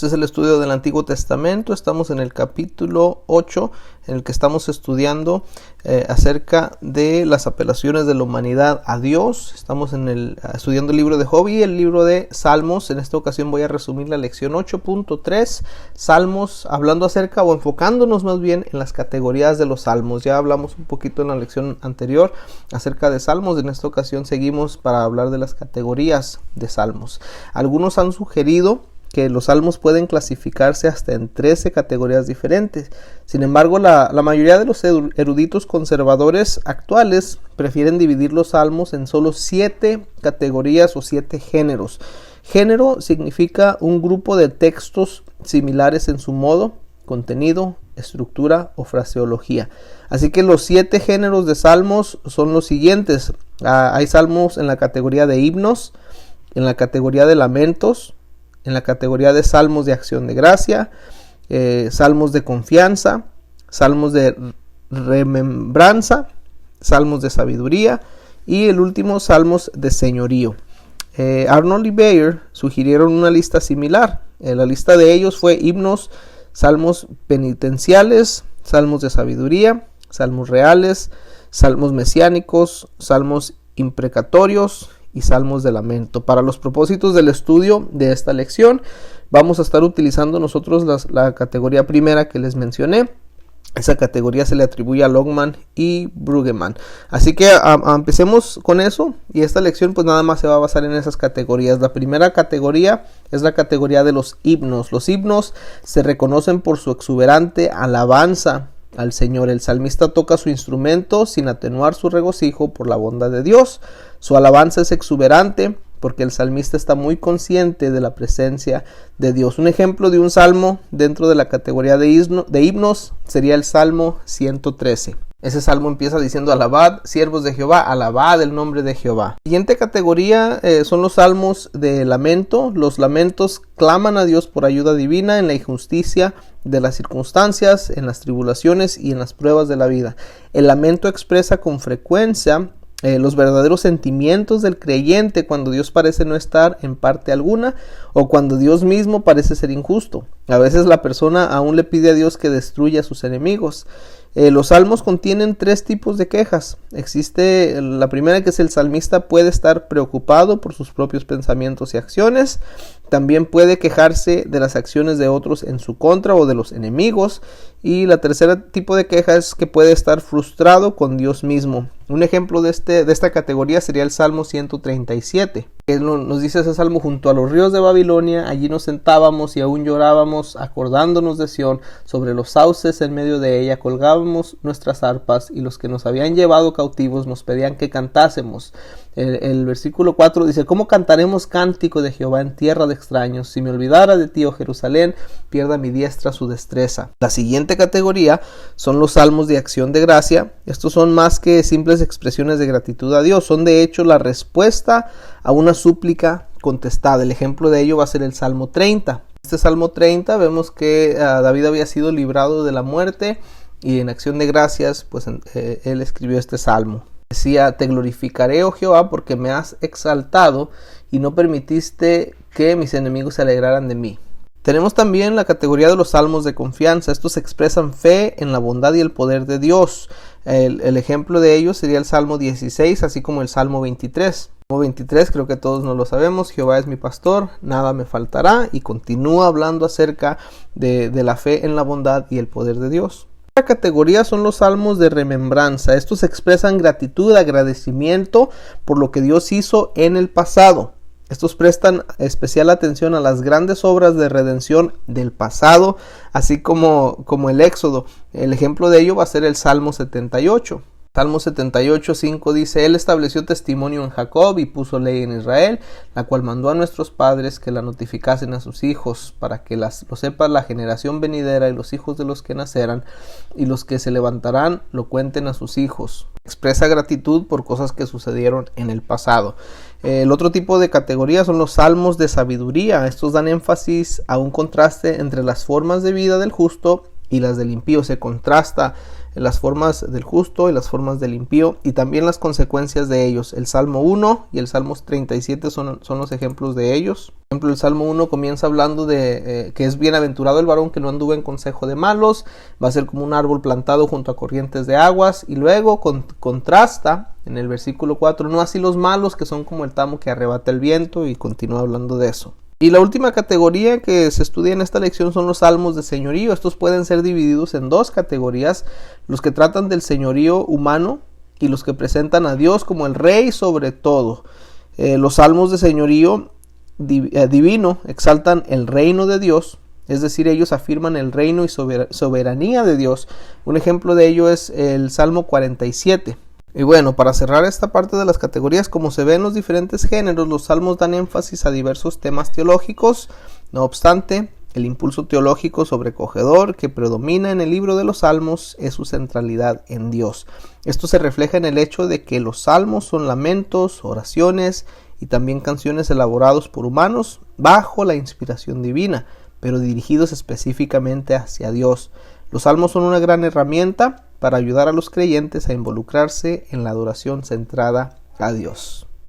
Este es el estudio del Antiguo Testamento. Estamos en el capítulo 8, en el que estamos estudiando acerca de las apelaciones de la humanidad a Dios. Estamos estudiando el libro de Job y el libro de Salmos. En esta ocasión voy a resumir la lección 8.3, Salmos, hablando acerca o enfocándonos más bien en las categorías de los salmos. Ya hablamos un poquito en la lección anterior acerca de salmos. En esta ocasión seguimos para hablar de las categorías de salmos. Algunos han sugerido que los salmos pueden clasificarse hasta en 13 categorías diferentes. Sin embargo, la mayoría de los eruditos conservadores actuales prefieren dividir los salmos en solo 7 categorías o 7 géneros. Género significa un grupo de textos similares en su modo, contenido, estructura o fraseología. Así que los 7 géneros de salmos son los siguientes. Hay salmos en la categoría de himnos, en la categoría de lamentos, en la categoría de salmos de acción de gracia, salmos de confianza, salmos de remembranza, salmos de sabiduría y el último, salmos de señorío. Arnold y Bayer sugirieron una lista similar. La lista de ellos fue himnos, salmos penitenciales, salmos de sabiduría, salmos reales, salmos mesiánicos, salmos imprecatorios y salmos de lamento. Para los propósitos del estudio de esta lección vamos a estar utilizando nosotros la categoría primera que les mencioné. Esa categoría se le atribuye a Longman y Brueggemann. Así que empecemos con eso, y esta lección pues nada más se va a basar en esas categorías. La primera categoría es la categoría de los himnos. Los himnos se reconocen por su exuberante alabanza al Señor. El salmista toca su instrumento sin atenuar su regocijo por la bondad de Dios. Su alabanza es exuberante porque el salmista está muy consciente de la presencia de Dios. Un ejemplo de un salmo dentro de la categoría de himnos sería el Salmo 113. Ese salmo empieza diciendo: alabad, siervos de Jehová, alabad el nombre de Jehová. Siguiente categoría son los salmos de lamento. Los lamentos claman a Dios por ayuda divina en la injusticia de las circunstancias, en las tribulaciones y en las pruebas de la vida. El lamento expresa con frecuencia los verdaderos sentimientos del creyente cuando Dios parece no estar en parte alguna o cuando Dios mismo parece ser injusto. A veces la persona aún le pide a Dios que destruya a sus enemigos. Los salmos contienen 3 tipos de quejas. Existe la primera, que es el salmista puede estar preocupado por sus propios pensamientos y acciones. También puede quejarse de las acciones de otros en su contra o de los enemigos. Y la tercera tipo de queja es que puede estar frustrado con Dios mismo. Un ejemplo de esta categoría sería el Salmo 137. Nos dice ese salmo: junto a los ríos de Babilonia, allí nos sentábamos y aún llorábamos, acordándonos de Sión, sobre los sauces en medio de ella colgábamos nuestras arpas, y los que nos habían llevado cautivos nos pedían que cantásemos. El versículo 4 dice: ¿cómo cantaremos cántico de Jehová en tierra de extraños? Si me olvidara de ti, oh Jerusalén, pierda mi diestra su destreza. La siguiente categoría son los salmos de acción de gracia. Estos son más que simples expresiones de gratitud a Dios, son de hecho la respuesta a una súplica contestada. El ejemplo de ello va a ser el Salmo 30. Este Salmo 30 vemos que David había sido librado de la muerte, y en acción de gracias pues él escribió este salmo. Decía: te glorificaré, oh Jehová, porque me has exaltado y no permitiste que mis enemigos se alegraran de mí. Tenemos también la categoría de los salmos de confianza. Estos expresan fe en la bondad y el poder de Dios. El ejemplo de ellos sería el Salmo 16, así como el Salmo 23. Salmo 23, creo que todos nos lo sabemos: Jehová es mi pastor, nada me faltará, y continúa hablando acerca de la fe en la bondad y el poder de Dios. La categoría son los salmos de remembranza. Estos expresan gratitud, agradecimiento por lo que Dios hizo en el pasado. Estos prestan especial atención a las grandes obras de redención del pasado, así como el Éxodo. El ejemplo de ello va a ser el Salmo 78. Salmo 78:5 dice: Él estableció testimonio en Jacob y puso ley en Israel, la cual mandó a nuestros padres que la notificasen a sus hijos, para que lo sepa la generación venidera y los hijos de los que nacerán, y los que se levantarán lo cuenten a sus hijos. Expresa gratitud por cosas que sucedieron en el pasado. El otro tipo de categoría son los salmos de sabiduría. Estos dan énfasis a un contraste entre las formas de vida del justo y las del impío. Se contrasta las formas del justo y las formas del impío y también las consecuencias de ellos. El Salmo 1 y el Salmo 37 son los ejemplos de ellos. Por ejemplo, el Salmo 1 comienza hablando de que es bienaventurado el varón que no anduvo en consejo de malos, va a ser como un árbol plantado junto a corrientes de aguas, y luego contrasta en el versículo 4, no así los malos que son como el tamo que arrebata el viento, y continúa hablando de eso. Y la última categoría que se estudia en esta lección son los salmos de señorío. Estos pueden ser divididos en dos categorías: los que tratan del señorío humano y los que presentan a Dios como el rey sobre todo. Los salmos de señorío divino exaltan el reino de Dios, es decir, ellos afirman el reino y soberanía de Dios. Un ejemplo de ello es el Salmo 47. Y bueno, para cerrar esta parte de las categorías, como se ve en los diferentes géneros, los salmos dan énfasis a diversos temas teológicos. No obstante, el impulso teológico sobrecogedor que predomina en el libro de los salmos es su centralidad en Dios. Esto se refleja en el hecho de que los salmos son lamentos, oraciones y también canciones elaborados por humanos bajo la inspiración divina, pero dirigidos específicamente hacia Dios. Los salmos son una gran herramienta para ayudar a los creyentes a involucrarse en la adoración centrada a Dios.